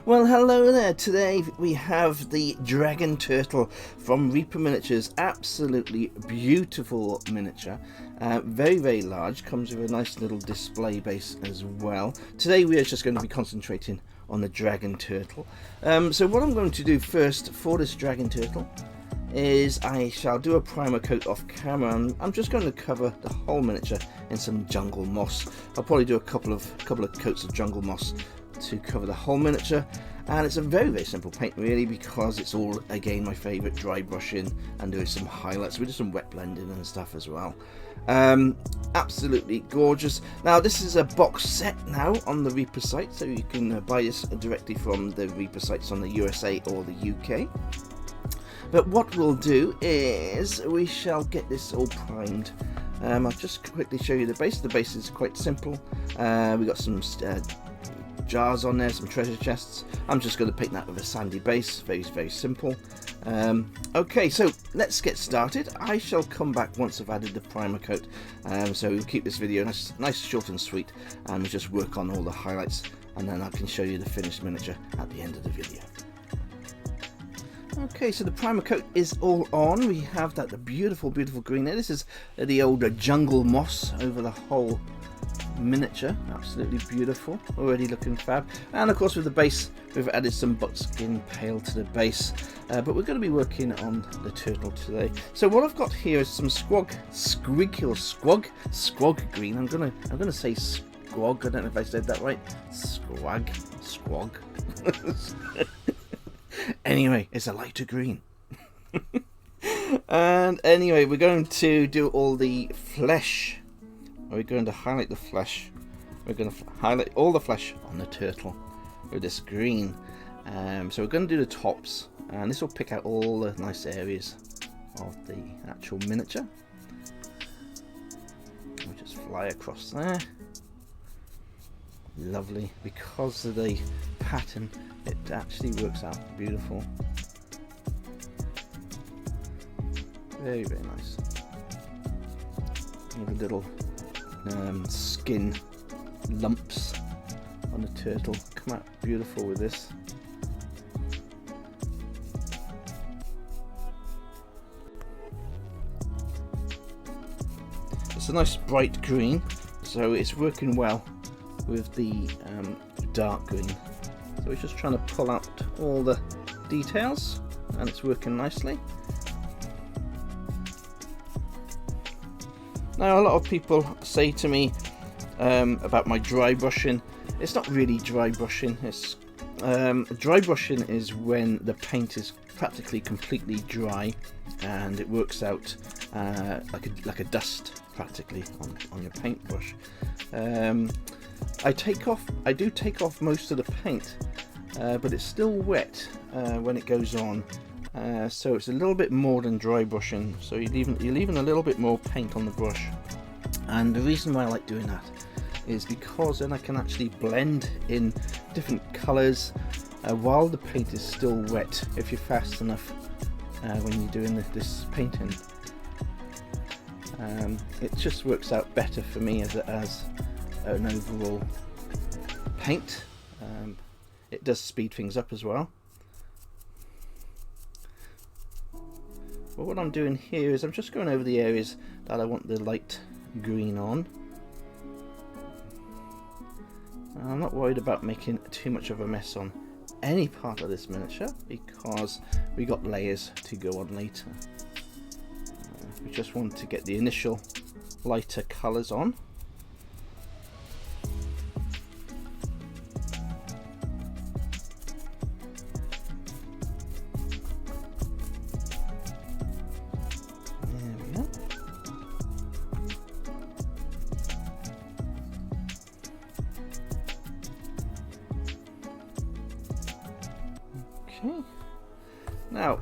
Well, hello there. Today we have the Dragon Turtle from Reaper Miniatures. Absolutely beautiful miniature. Very large. Comes with a nice little display base as well. Today we are just going to be concentrating on the Dragon Turtle. So what I'm going to do first for this Dragon Turtle is I shall do a primer coat off camera, and I'm just going to cover the whole miniature in some jungle moss. I'll probably do a couple of coats of jungle moss to cover the whole miniature, and it's a very simple paint really, because it's all again my favorite, dry brushing and doing some highlights. We do some wet blending and stuff as well. Absolutely gorgeous. Now this is a box set now on the Reaper site, so you can buy this directly from the Reaper sites on the USA or the UK. But what we'll do is we shall get this all primed. I'll just quickly show you the base. The base is quite simple. We got some jars on there, some treasure chests. I'm just going to paint that with a sandy base. Very simple. Okay, so let's get started. I shall come back once I've added the primer coat. So we'll keep this video nice, short and sweet, and we'll just work on all the highlights, and then I can show you the finished miniature at the end of the video. Okay, so the primer coat is all on. We have the beautiful green there. This is the old jungle moss over the whole miniature. Absolutely beautiful, already looking fab. And of course with the base we've added some buckskin pale to the base, but we're going to be working on the turtle today. So what I've got here is some squog green. I'm gonna say squog. I don't know if I said that right. Squog. Anyway, it's a lighter green. And anyway, we're going to do all the flesh. We're going to highlight the flesh. We're going to highlight all the flesh on the turtle with this green. So we're going to do the tops, and this will pick out all the nice areas of the actual miniature. We'll just fly across there. Lovely. Because of the pattern, it actually works out beautiful. Very nice. With a little skin lumps on the turtle, come out beautiful with this. It's a nice bright green, so it's working well with the dark green. So we're just trying to pull out all the details, and it's working nicely. Now a lot of people say to me about my dry brushing. It's not really dry brushing. It's dry brushing is when the paint is practically completely dry and it works out like a dust practically on your paintbrush. I do take off most of the paint, but it's still wet when it goes on. So it's a little bit more than dry brushing, so you're leaving a little bit more paint on the brush. And the reason why I like doing that is because then I can actually blend in different colours while the paint is still wet, if you're fast enough when you're doing this painting. It just works out better for me as an overall paint. It does speed things up as well. But what I'm doing here is I'm just going over the areas that I want the light green on. And I'm not worried about making too much of a mess on any part of this miniature, because we got layers to go on later. We just want to get the initial lighter colours on. Okay, now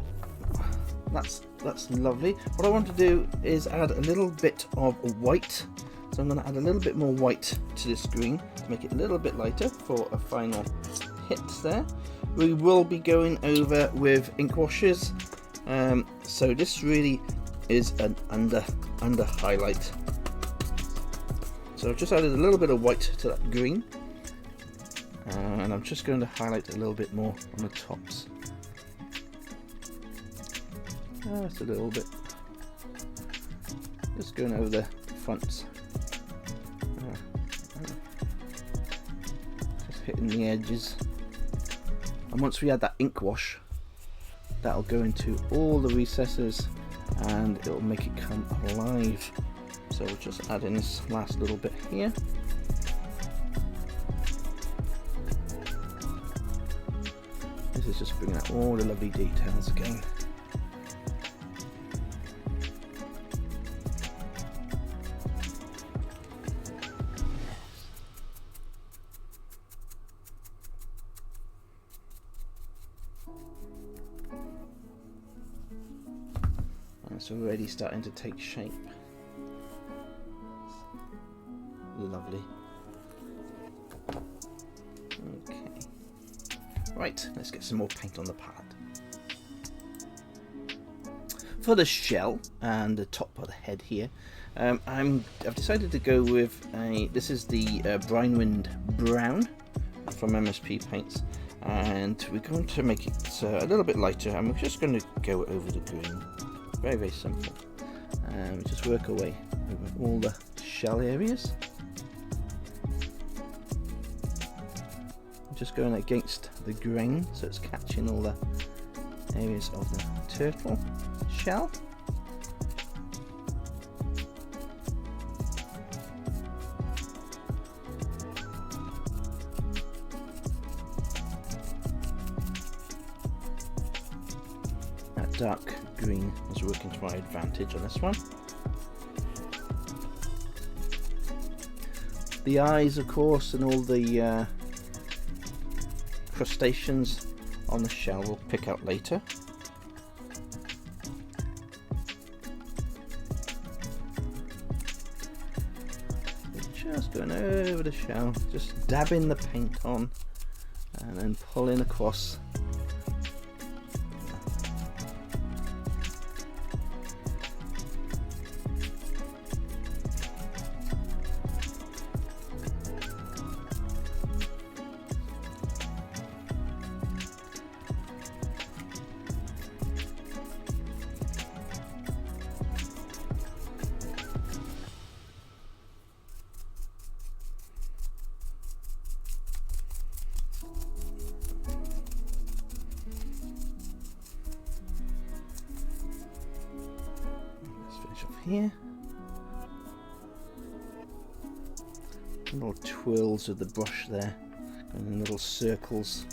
that's lovely. What I want to do is add a little bit of white, so I'm going to add a little bit more white to this green to make it a little bit lighter for a final hit there. We will be going over with ink washes, so this really is an under highlight. So I've just added a little bit of white to that green, and I'm just going to highlight a little bit more on the tops. Just a little bit. Just going over the fronts. Just hitting the edges. And once we add that ink wash, that'll go into all the recesses and it'll make it come alive. So we'll just add in this last little bit here. This is just bringing out all the lovely details again. It's already starting to take shape. Lovely. Okay. Right, let's get some more paint on the palette. For the shell and the top of the head here, I've decided to go with this is the Brinewind Brown from MSP Paints, and we're going to make it a little bit lighter, and we're just going to go over the green. Very, very simple. Just work our way over all the shell areas. Just going against the grain, so it's catching all the areas of the turtle shell. That dark green is working to my advantage on this one. The eyes, of course, and all the crustaceans on the shell we'll pick out later. Just going over the shell, just dabbing the paint on and then pulling across. Here, little twirls of the brush there, going in little circles.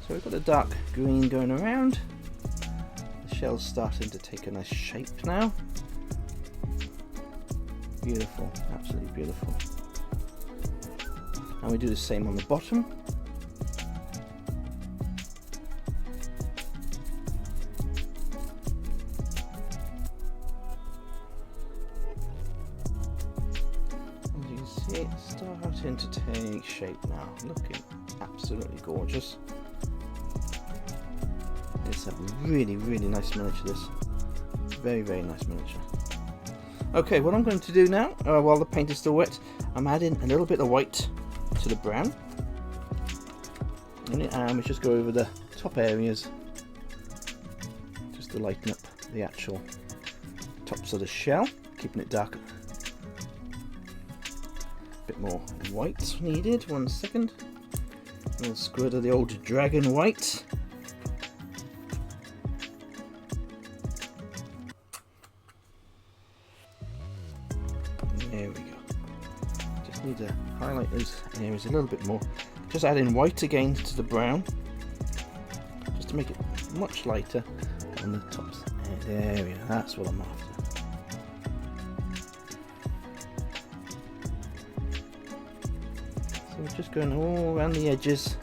So we've got a dark green going around. The shell's starting to take a nice shape now. Beautiful, absolutely beautiful. And we do the same on the bottom. It's starting to take shape now, looking absolutely gorgeous. It's a really, really nice miniature, this. Very, very nice miniature. Okay, what I'm going to do now, while the paint is still wet, I'm adding a little bit of white to the brown. And we just go over the top areas, just to lighten up the actual tops of the shell, keeping it darker. Bit more white needed. 1 second. A little squirt of the old dragon white. There we go. Just need to highlight those areas a little bit more. Just add in white again to the brown, just to make it much lighter on the tops. There we go. That's what I'm after. We're just going all around the edges,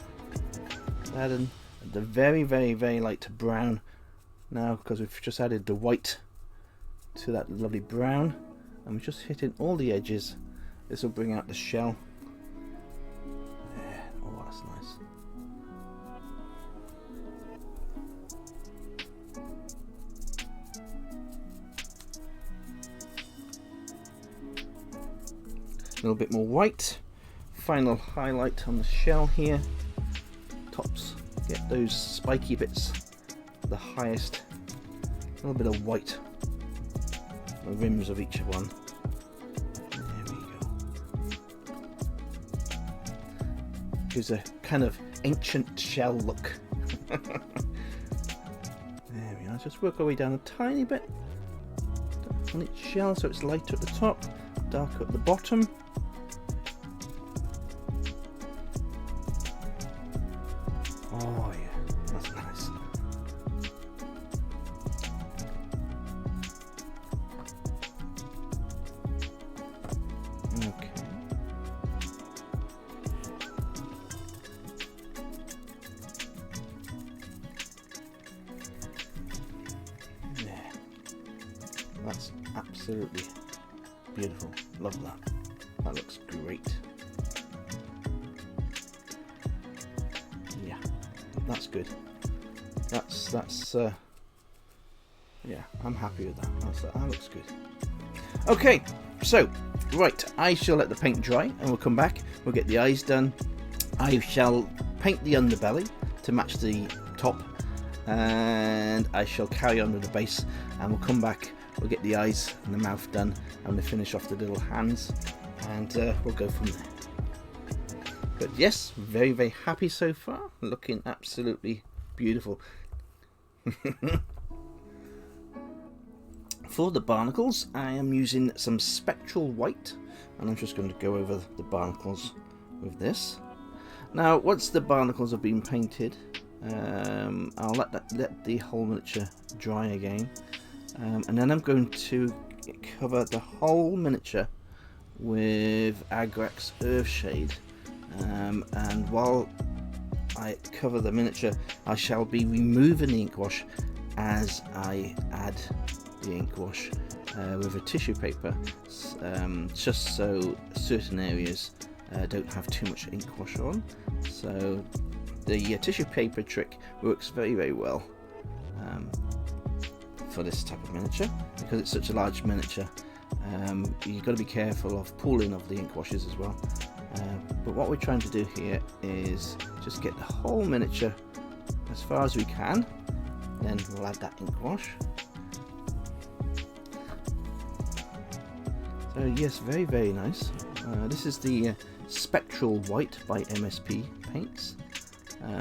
adding the very, very, very light brown now, because we've just added the white to that lovely brown, and we're just hitting all the edges. This will bring out the shell. There. Oh, that's nice. little bit more white. Final highlight on the shell here. Tops, get those spiky bits the highest. A little bit of white on the rims of each one. There we go. Gives a kind of ancient shell look. There we are. Just work our way down a tiny bit on each shell so it's lighter at the top, darker at the bottom. Oh yeah, that's nice. Okay. Yeah. That's absolutely beautiful. Love that. That looks great. Yeah, that's good. That's yeah, I'm happy with that. That looks good. Okay, so right, I shall let the paint dry and we'll come back. We'll get the eyes done. I shall paint the underbelly to match the top, and I shall carry on with the base, and we'll come back. We'll get the eyes and the mouth done, and we'll finish off the little hands, and we'll go from there. But yes, very, very happy so far. Looking absolutely beautiful. For the barnacles, I am using some spectral white, and I'm just going to go over the barnacles with this. Now, once the barnacles have been painted, I'll let the whole miniature dry again, and then I'm going to cover the whole miniature with Agrax Earthshade. And while I cover the miniature, I shall be removing the ink wash as I add the ink wash with a tissue paper, just so certain areas don't have too much ink wash on. So the tissue paper trick works very, very well for this type of miniature, because it's such a large miniature. You've got to be careful of pooling of the ink washes as well. But what we're trying to do here is just get the whole miniature as far as we can, then we'll add that ink wash. So yes, very, very nice. This is the Spectral White by MSP Paints.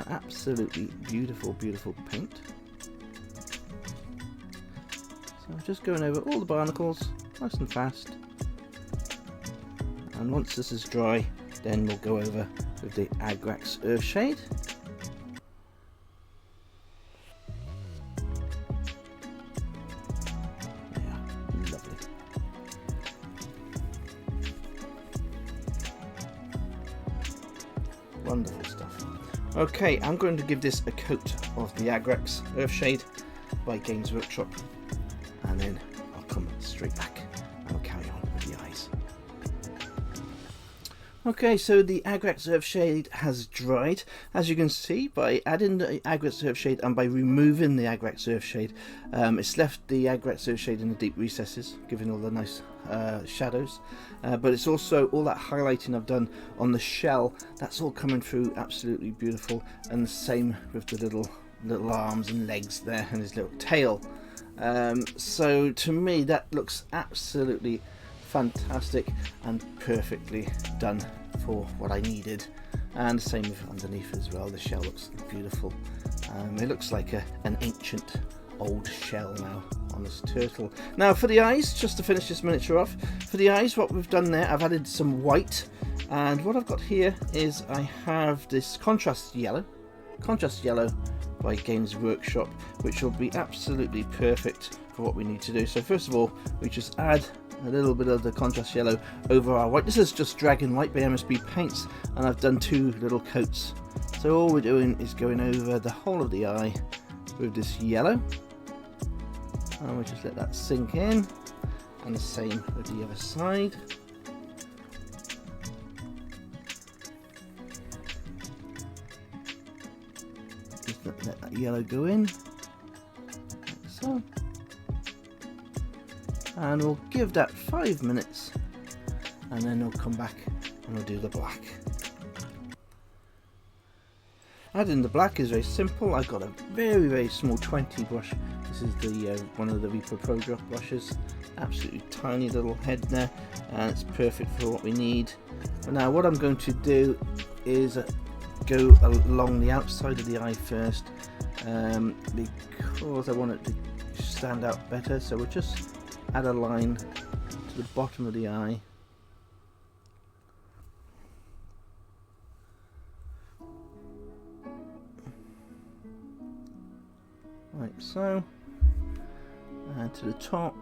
Absolutely beautiful, beautiful paint. So I'm just going over all the barnacles nice and fast, and once this is dry, then we'll go over with the Agrax Earthshade. Yeah, lovely. Wonderful stuff. Okay, I'm going to give this a coat of the Agrax Earthshade by Games Workshop, and then I'll come straight back and we'll carry on with the eyes. Okay, so the Agrax Earthshade has dried, as you can see, by adding the Agrax Earthshade and by removing the Agrax Earthshade. It's left the Agrax Earthshade in the deep recesses, giving all the nice shadows, but it's also all that highlighting I've done on the shell, that's all coming through absolutely beautiful, and the same with the little arms and legs there and his little tail. So to me that looks absolutely fantastic and perfectly done for what I needed, and the same with underneath as well. The shell looks beautiful. It looks like an ancient old shell now on this turtle. Now for the eyes, just to finish this miniature off, for the eyes what we've done there, I've added some white, and what I've got here is I have this contrast yellow by Games Workshop, which will be absolutely perfect for what we need to do. So first of all, we just add a little bit of the contrast yellow over our white. This is just Dragon White by MSP Paints, and I've done 2 little coats. So all we're doing is going over the whole of the eye with this yellow, and we just let that sink in, and the same with the other side. Just let that yellow go in, like so. And we'll give that 5 minutes, and then I'll come back and I'll do the black. Adding the black is very simple. I've got a very small 20 brush. This is the one of the Reaper Pro Drop brushes. Absolutely tiny little head there, and it's perfect for what we need. But now what I'm going to do is go along the outside of the eye first, because I want it to stand out better. So we'll just add a line to the bottom of the eye. Like so, and to the top.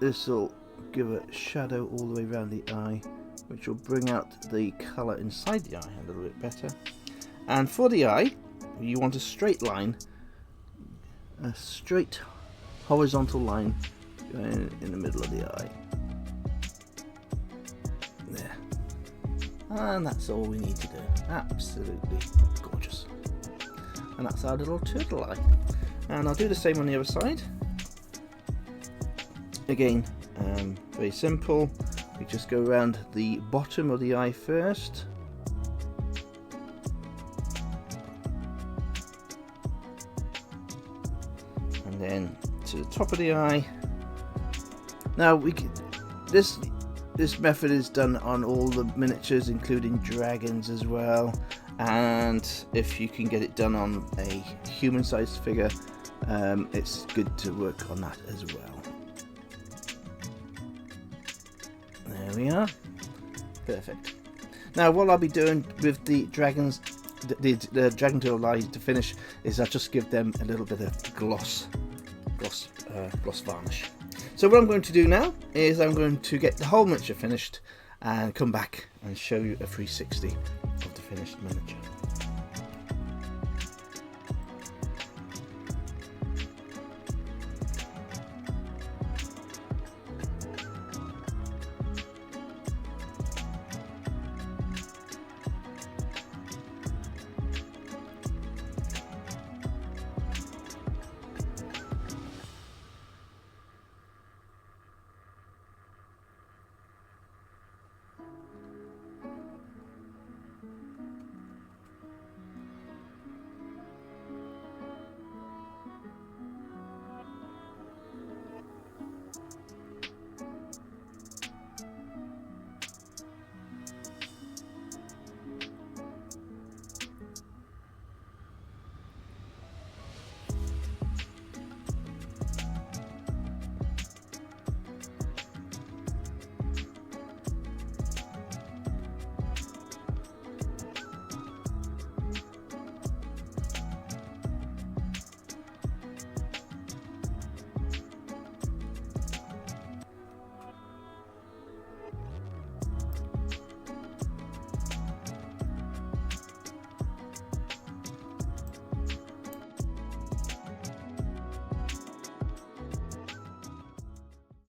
This will give a shadow all the way around the eye, which will bring out the colour inside the eye a little bit better. And for the eye, you want a straight line, a straight horizontal line going in the middle of the eye. There. And that's all we need to do. Absolutely gorgeous. And that's our little turtle eye. And I'll do the same on the other side. Again, very simple. We just go around the bottom of the eye first. And then to the top of the eye. Now this method is done on all the miniatures, including dragons as well. And if you can get it done on a human-sized figure, it's good to work on that as well. There we are. Perfect. Now what I'll be doing with the dragons, the dragon turtle eyes to finish, is I'll just give them a little bit of gloss varnish. So what I'm going to do now is I'm going to get the whole miniature finished and come back and show you a 360 of the finished miniature.